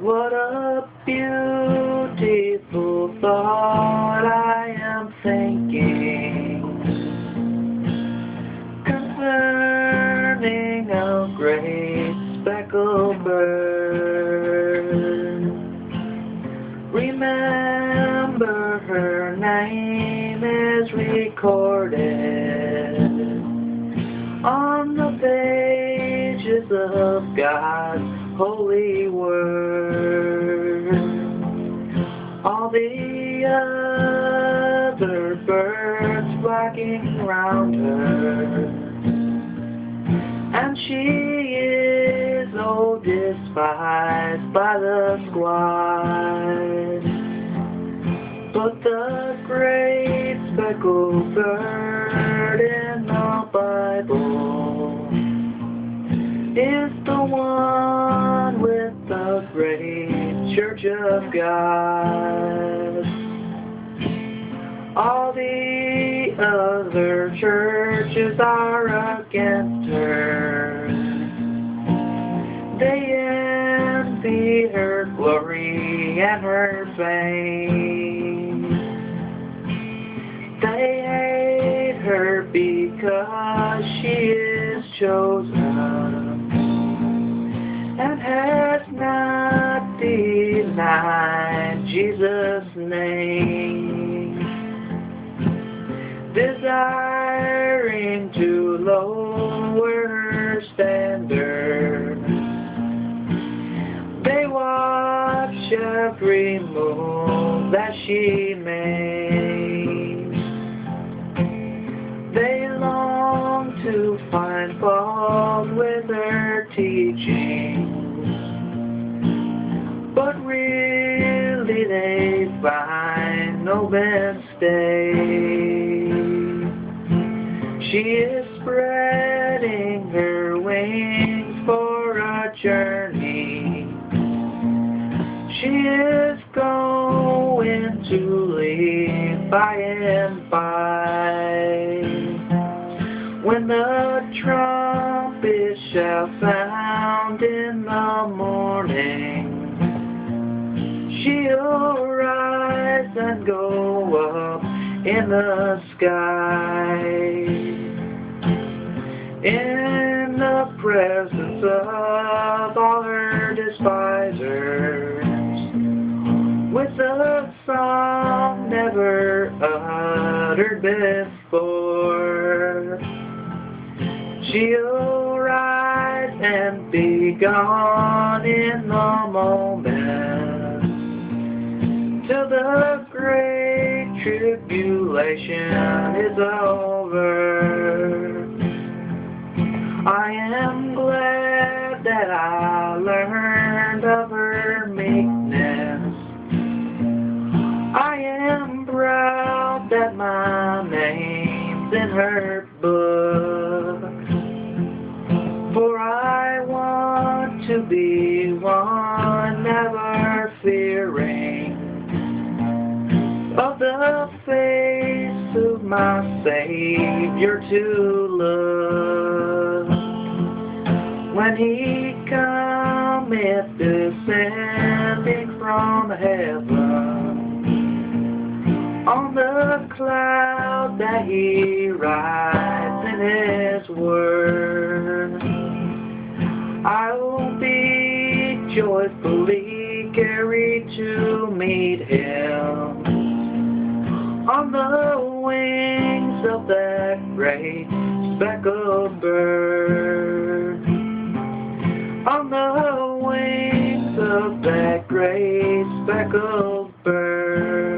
What a beautiful thought I am thinking concerning a great speckled bird. Remember, her name is recorded on the pages of God's holy word. All the other birds flocking round her, and she is oh despised by the squad. But the great speckled bird in the Bible is the one with the great church of God. All the other churches are against her. They envy her glory and her fame. They hate her because she is chosen and has not denied Jesus' name, desiring to lower her standard. They watch every move that she makes. They long to find fault with her teaching, but really they find no mistake. She is spreading her wings for a journey. She is going to leave by and by. When the trumpet shall sound in the morning, she'll rise and go up in the sky, in the presence of all her despisers, with a song never uttered before. She'll rise and be gone in the moment, till the great tribulation is over. I am glad that I learned of her meekness. I am proud that my name's in her book, for I want to be one never fearing of the face of my Savior to look. When he cometh descending from heaven, on the cloud that he rides in his word, I will be joyfully carried to meet him on the wings of that great speckled bird, on the wings of that great speckled bird.